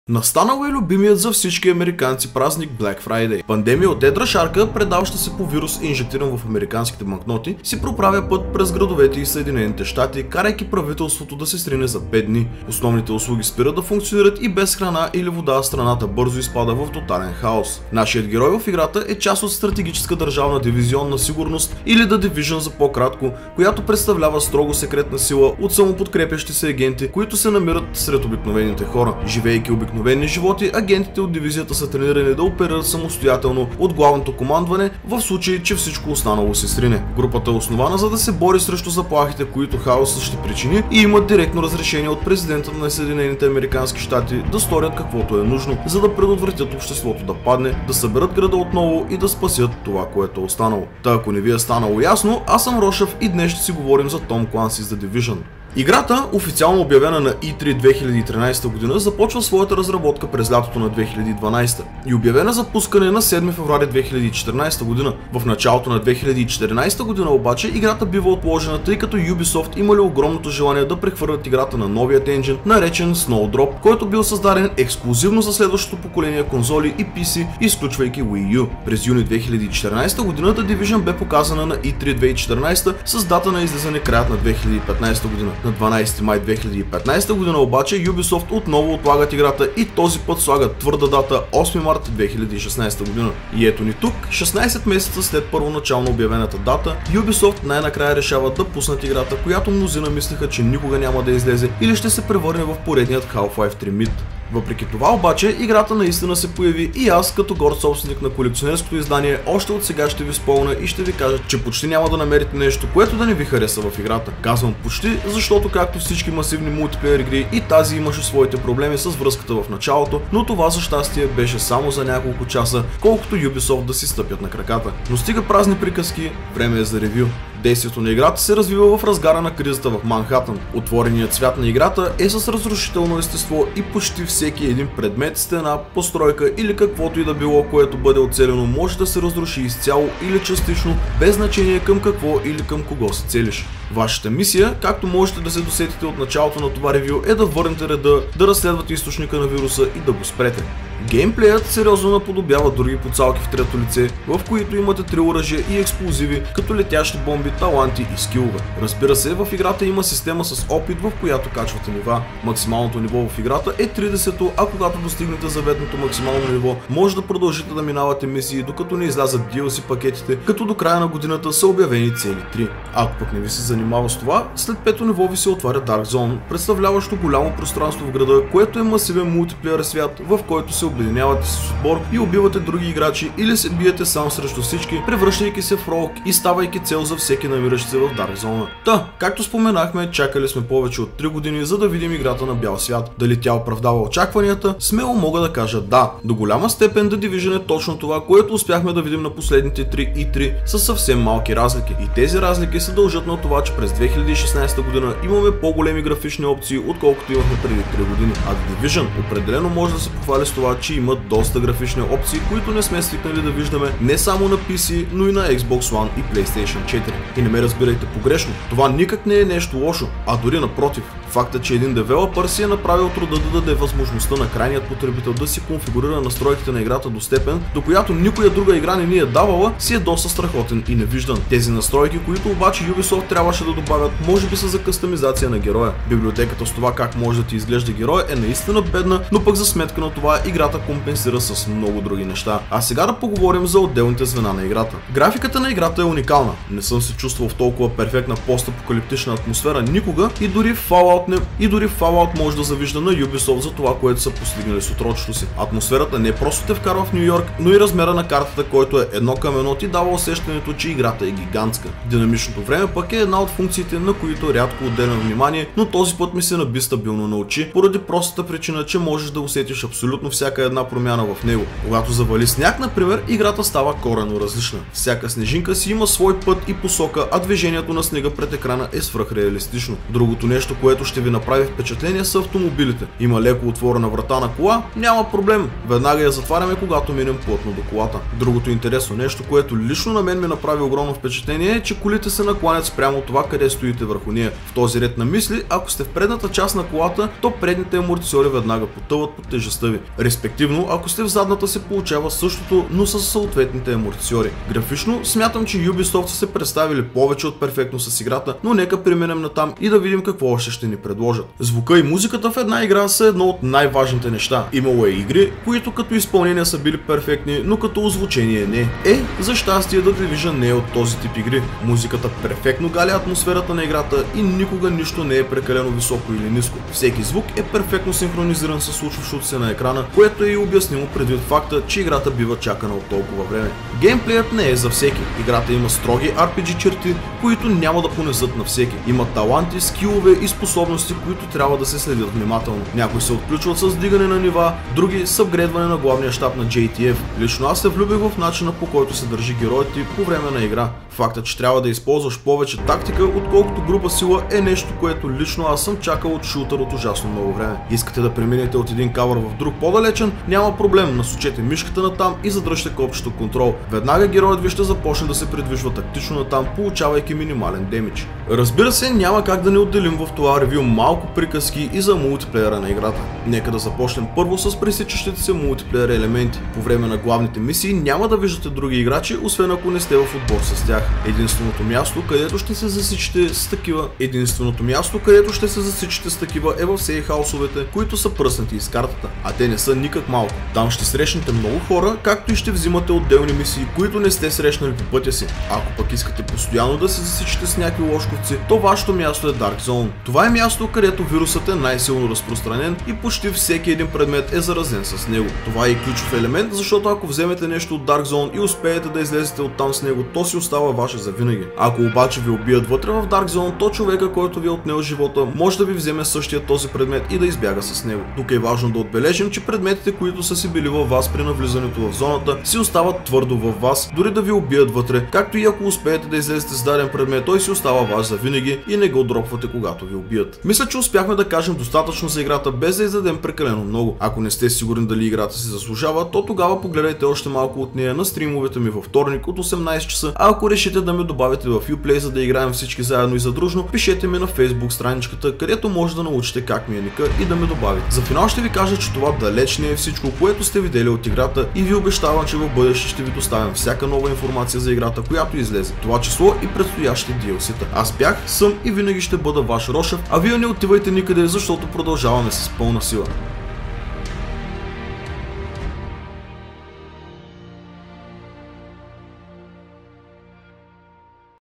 Настанал е любимият за всички американци празник Black Friday. Пандемия от едра шарка, предаваща се по вирус, инжектиран в американските банкноти, си проправя път през градовете и Съединените щати, карайки правителството да се срине за 5 дни. Основните услуги спират да функционират и без храна или вода страната бързо изпада в тотален хаос. Нашият герой в играта е част от стратегическа държавна дивизионна сигурност или The Division за по-кратко, която представлява строго секретна сила от самоподкрепящи се агенти, които се намират сред обикновените хора. Живеейки обикновени животи, агентите от дивизията са тренирани да оперират самостоятелно от главното командване в случай, че всичко останало се срине. Групата е основана за да се бори срещу заплахите, които хаосът ще причини, и имат директно разрешение от президента на Съединените американски щати да сторят каквото е нужно, за да предотвратят обществото да падне, да съберат града отново и да спасят това, което е останало. Та ако не ви е станало ясно, аз съм Рошев и днес ще си говорим за Tom Clancy's The Division. Играта, официално обявена на E3 2013 година, започва своята разработка през лятото на 2012 и обявена за пускане на 7 февруари 2014 година. В началото на 2014 година обаче играта бива отложена, тъй като Ubisoft имали огромното желание да прехвърлят играта на новият енджин, наречен Snowdrop, който бил създаден ексклузивно за следващото поколение конзоли и PC, изключвайки Wii U. През юни 2014 година The Division бе показана на E3 2014 с дата на излизане краят на 2015 година. На 12 май 2015 година обаче Ubisoft отново отлагат играта и този път слагат твърда дата 8 март 2016 година. И ето ни тук, 16 месеца след първоначално обявената дата, Ubisoft най-накрая решават да пуснат играта, която мнозина мислеха, че никога няма да излезе или ще се превърне в поредният Half-Life 3 мит. Въпреки това обаче, играта наистина се появи и аз, като горд собственик на колекционерското издание, още от сега ще ви спомня и ще ви кажа, че почти няма да намерите нещо, което да не ви хареса в играта. Казвам почти, защото както всички масивни мултиплеер игри, и тази имаше своите проблеми с връзката в началото, но това за щастие беше само за няколко часа, колкото Ubisoft да си стъпят на краката. Но стига празни приказки, време е за ревю. Действието на играта се развива в разгара на кризата в Манхатън. Отвореният свят на играта е с разрушително естество и почти всеки един предмет, стена, постройка или каквото и да било, което бъде оцелено, може да се разруши изцяло или частично, без значение към какво или към кого се целиш. Вашата мисия, както можете да се досетите от началото на това ревю, е да върнете реда, да разследвате източника на вируса и да го спрете. Геймплеят сериозно наподобява други подсалки в трето лице, в които имате 3 оръжия и експлозиви, като летящи бомби, таланти и скилове. Разбира се, в играта има система с опит, в която качвате нива. Максималното ниво в играта е 30, а когато достигнете заветното максимално ниво, може да продължите да минавате мисии, докато не излязат DLC пакетите, като до края на годината са обявени цели 3. Ако пък не ви се занимава с това, след 5-то ниво ви се отваря Dark Zone, представляващо голямо пространство в града, което е масивен мултиплеер свят, в който се обединявате с отбор и убивате други играчи или се биете сам срещу всички, превръщайки се в ролк и ставайки цел за всеки намиращ се в Dark Zone. Та, както споменахме, чакали сме повече от 3 години, за да видим играта на бял свят. Дали тя оправдава очакванията? Смело мога да кажа да. До голяма степен The Division е точно това, което успяхме да видим на последните 3 E3 с съвсем малки разлики. И тези разлики се дължат на това, че през 2016 година имаме по-големи графични опции, отколкото имахме преди 3 години. А The Division определено може да се похвали с това, че имат доста графични опции, които не сме свикнали да виждаме не само на PC, но и на Xbox One и PlayStation 4. И не ме разбирайте погрешно, това никак не е нещо лошо, а дори напротив. Фактът, че един девелопър си е направил труда да даде възможността на крайният потребител да си конфигурира настройките на играта до степен, до която никоя друга игра не ни е давала, си е доста страхотен и невиждан. Тези настройки, които обаче Ubisoft трябваше да добавят, може би са за кастомизация на героя. Библиотеката с това как може да ти изглежда героя е наистина бедна, но пък за сметка на това играта компенсира с много други неща. А сега да поговорим за отделните звена на играта. Графиката на играта е уникална. Не съм се чувствал в толкова перфектна постапокалиптична атмосфера никога и дори Fallout може да завижда на Ubisoft за това, което са постигнали с отрочето си. Атмосферата не просто те вкарва в Нью Йорк, но и размера на картата, който е 1:1, ти дава усещането, че играта е гигантска. Динамичното време пък е една от функциите, на които рядко отделям внимание, но този път ми се наби стабилно на очи, поради простата причина, че можеш да усетиш абсолютно всяка една промяна в него. Когато завали сняг, например, играта става коренно различна. Всяка снежинка си има свой път и посока, а движението на снега пред екрана е свръхреалистично. Другото нещо, което ще ви направи впечатление са автомобилите. Има леко отворена врата на кола, няма проблем. Веднага я затваряме, когато минем плътно до колата. Другото интересно нещо, което лично на мен ми направи огромно впечатление е, че колите се накланят спрямо това къде стоите върху нея. В този ред на мисли, ако сте в предната част на колата, то предните амортисьори веднага потъват под тежестта ви. Респективно, ако сте в задната, се получава същото, но с съответните амортисьори. Графично смятам, че Ubisoft са се представили повече от перфектно с играта, но нека преминем натам и да видим какво още ще ни предложат. Звука и музиката в една игра са едно от най-важните неща. Имало е игри, които като изпълнения са били перфектни, но като озвучение не. За щастие The Division не е от този тип игри. Музиката перфектно галя атмосферата на играта и никога нищо не е прекалено високо или ниско. Всеки звук е перфектно синхронизиран с случващото се на екрана, което е и обяснимо предвид факта, че играта бива чакана от толкова време. Геймплеят не е за всеки. Играта има строги RPG черти, които няма да понесат на всеки. Има таланти, скилове и способности, които трябва да се следят внимателно. Някои се отключват с вдигане на нива, други с апгрейдване на главния щаб на JTF. Лично аз се влюбих в начина, по който се държи героят ти по време на игра. Фактът, че трябва да използваш повече тактика, отколкото група сила, е нещо, което лично аз съм чакал от шутър от ужасно много време. Искате да преминете от един кавър в друг по-далечен? Няма проблем, насочете мишката натам и задръжте копчето контрол. Веднага героят ви ще започне да се придвижва тактично натам, получавайки минимален демидж. Разбира се, няма как да не отделим в това ревю малко приказки и за мултиплеера на играта. Нека да започнем първо с пресичащите се мултиплеер елементи. По време на главните мисии няма да виждате други играчи, освен ако не сте в отбор с тях. Единственото място, където ще се засичите с такива е в сейфхаусовете, които са пръснати из картата, а те не са никак малко. Там ще срещнете много хора, както и ще взимате отделни мисии, които не сте срещнали по пътя си. Ако пък искате постоянно да се засичите с някакви лошковци, то вашето място е Dark Zone. Това е място, където вирусът е най-силно разпространен и почти всеки един предмет е заразен с него. Това е и ключов елемент, защото ако вземете нещо от Dark Zone и успеете да излезете оттам с него, то си остава ваше завинаги. Ако обаче ви убият вътре в Dark Zone, то човека, който ви е отнел живота, може да ви вземе същия този предмет и да избяга с него. Тук е важно да отбележим, че предметите, които са си били във вас при навлизането в зоната, си остават твърдо във вас, дори да ви убият вътре, както и ако успеете да излезете с даден предмет, той си остава ваш завинаги и не го дропвате, когато ви убият. Мисля, че успяхме да кажем достатъчно за играта, без да издадем прекалено много. Ако не сте сигурни дали играта си заслужава, то тогава погледайте още малко от нея на стримовете ми във вторник от 18 часа, а ако решите да ме добавите в Uplay, за да играем всички заедно и задружно, пишете ми на Facebook страничката, където може да научите как ми е ника и да ме добавите. За финал ще ви кажа, че това далеч не е всичко, което сте видели от играта, и ви обещавам, че в бъдеще ще ви доставям всяка нова информация за играта, която излезе, това число и предстоящите DLC-та. Аз бях, съм и винаги ще бъда ваш Рошев, а вие не отивайте никъде, защото продължаваме с пълна сила.